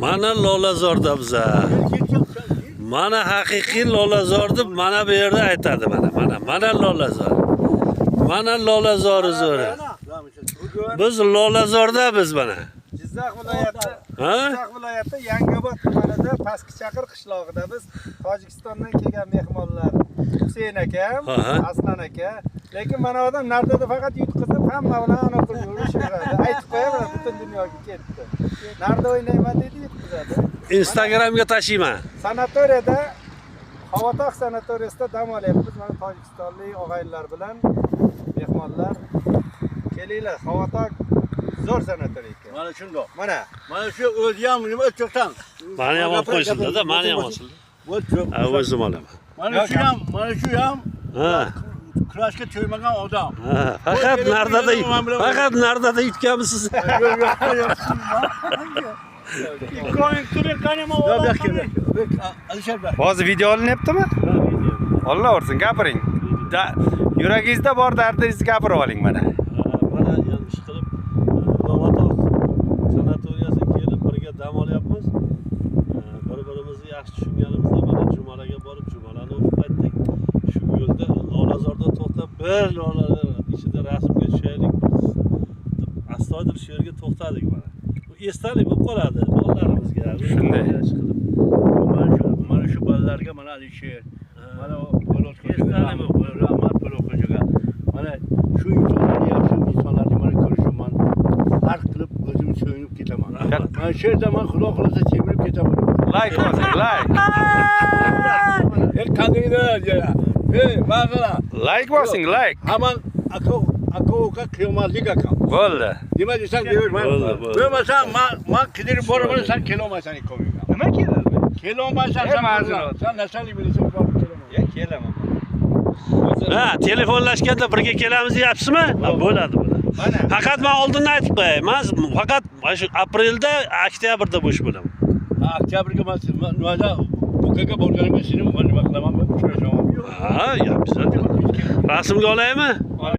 Mana Lolazorda biza. Mana haqiqiy Lolazor deb mana bu yerda aytadi mana Lolazor. Mana Lolazor zo'ri. Biz Lolazorda biz mana. Jizzax viloyati Yangiobod tumanida Pastki Chaqir qishlog'ida biz Tojikistondan kelgan mehmonlar Husayn aka, Aslan aka. Lekin mana odam Nardada faqat yutqizib hamma bilan ana qilib yurishadi. Aytib qo'yaveradi, butun dunyoga ketdi. Narda o'ynayman dedi, yutqizadi. Instagramga tashiyman. Sanatoriyada Xavotoq sanatoriyasida dam olyapmiz. Mana tojikistonlik og'aynilar bilan mehmonlar. Kelinglar, Xavotoq zo'r sanatoriy ekan. Mana shundoq. Mana shu o'zi ham nima o'choqdan. Mani ham olib qo'yishdi-da, mani ham olsin. O'zim olaman. Mana shu ham. Ha. Kurashga to'ymagan odam. Faqat Nardada yutganmisiz? hozir video olinyaptimi? Olaversin, gapiring. Yuragingizda bor dardingizni gapirib oling mana. Mana ish qilib Xavotoq sanatoriyasiga kelib birga dam olyapmiz. Bir-birimizni yaxshi tushunganimizda mana Jumalaga borib Jumalani o'qib qaytdik. Shu yo'lda Lolazorda to'xtab bir Lolalar ichida rasmga tushaylik. Astoydil shu yerga to'xtadik mana. Bu esdalik bo'lib qoladi bolalarimizga. Shunday. Mana shu bolalarga mana Alisher, mana rahmat Bo'lotxo'jaga. Mana shu insonlarni yaxshi insonlarni mana ko'rishimman. Farq qilib o'zim so'yinib ketaman. Mana shu yerda men xudo xolasa chemirib ketaman. Like bosing, like. Qandaydir ba'zida Like bosing, like. Hamon aka qiyomatlik aka. Bo'ldi. Nima desang deyman. Bo'lmasa men qidirib boraman, sen kelolmaysan ikkoviga. Nima keladi? Kelolmaysan sen nasali bilasan borib kelaman. Kelaman. Ha, telefonlashganda birga kelamiz deyapsizmi? Bo'ladi. Faqat men oldindan aytib qo'yay. Men faqat shu aprelda, oktyabrda bo'sh bo'laman. Oktyabrga men nima bukaga borganimda seni nima qilaman? Uchrashaman. Ha, ya bizlar rasmga olaymi?